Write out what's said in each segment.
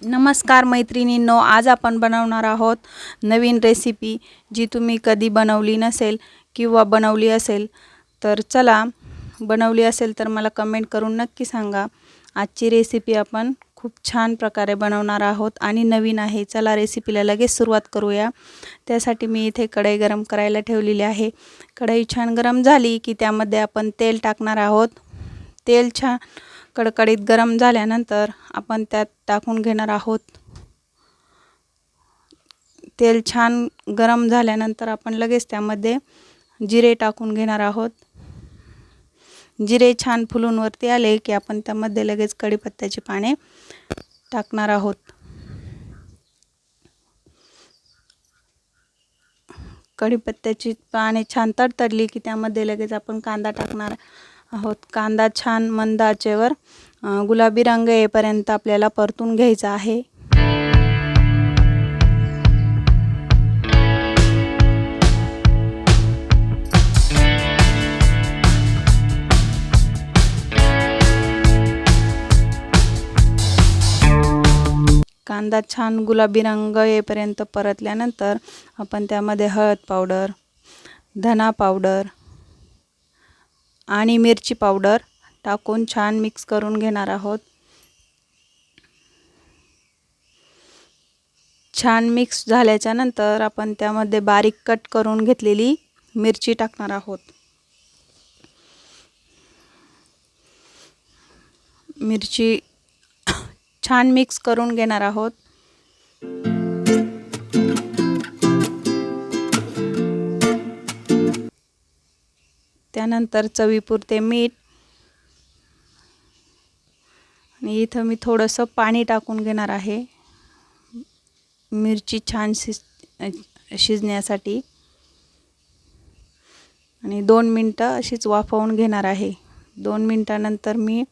नमस्कार मैत्रिणींनो, आज आपण बनवणार आहोत नवीन रेसिपी जी तुम्ही कधी बनवली नसेल किंवा बनवली असेल तर चला, बनवली असेल तर मला कमेंट करून नक्की सांगा। आजची रेसिपी आपण खूप छान प्रकारे बनवणार आहोत आणि नवीन आहे। चला रेसिपीला लगेच सुरुवात करूया। त्यासाठी मी इथे कढई गरम करायला ठेवलेली आहे। कढई छान गरम झाली की त्यामध्ये आपण तेल टाकणार आहोत। तेल छान कडकडीत गरम झाल्यानंतर आपण त्यात टाकून घेणार आहोत। तेल छान गरम झाल्यानंतर आपण लगेच त्यामध्ये जिरे टाकून घेणार आहोत। जिरे छान फुलून वरती आले की आपण त्यामध्ये लगेच कढीपत्त्याची पाने टाकणार आहोत। कढीपत्त्याची पाने छान तडतडली की त्यामध्ये लगेच आपण कांदा टाकणार आहोत। कांदा छान मंद आचेवर गुलाबी रंग येईपर्यंत आपल्याला परतून घ्यायचा आहे। कांदा छान गुलाबी रंग येईपर्यंत परतल्यानंतर आपण त्यामध्ये हळद पावडर, धना पावडर आणि मिरची पावडर टाकून छान मिक्स करून घेणार आहोत। छान मिक्स झाल्याच्या नंतर आपण त्यामध्ये बारीक कट करून घेतलेली मिरची टाकणार आहोत। मिरची छान मिक्स करून घेणार आहोत। त्यानंतर चवीपुरते मीठ आणि इथं मी थोडंसं पाणी टाकून घेणार आहे मिरची छान शिजण्यासाठी आणि 2 मिनिटं अशीच वाफवून घेणार आहे। 2 मिनिटानंतर मी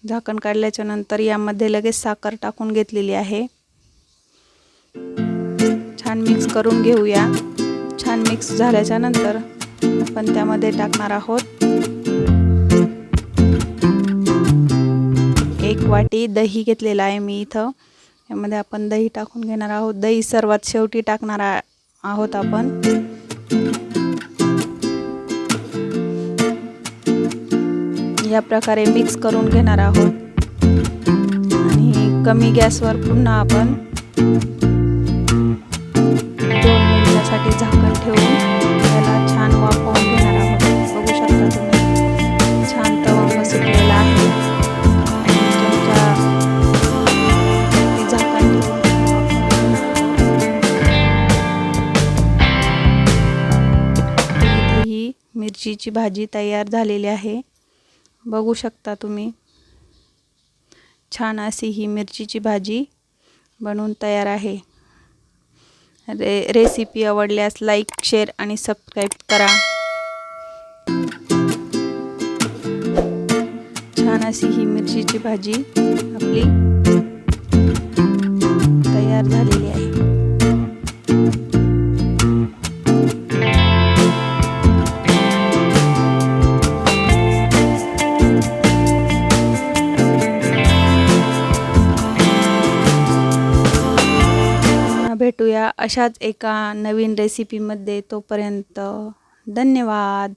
झाकण काढल्याच्या नंतर यामध्ये लगेच साखर टाकून घेतलेली आहे। छान मिक्स करून घेऊया। छान मिक्स झाल्याच्या नंतर आपण त्यामध्ये टाकणार आहोत 1 वाटी दही घेतलेला आहे मी इथं। यामध्ये आपण दही टाकून घेणार आहोत। दही सर्वात शेवटी टाकणार आहोत आपण। या प्रकारे मिक्स करून घेणार आहोत आणि कमी गॅसवर पुन्हा आपण 2 मिनिटांसाठी झाकण ठेवून याला छान वाफवून घेणार आहोत। बघू शकता तुम्ही छान तवा सुटलेला आहे। झाकण ही मिरचीची भाजी तयार झालेली आहे। बघू शकता तुम्ही छान अशी ही मिरचीची भाजी बनवून तयार आहे। रेसिपी आवडल्यास लाईक, शेअर आणि सबस्क्राईब करा। छान अशी ही मिरचीची भाजी आपली तयार झालेली आहे। भेटूया अशाच एका नवीन रेसिपीमध्ये। तोपर्यंत धन्यवाद।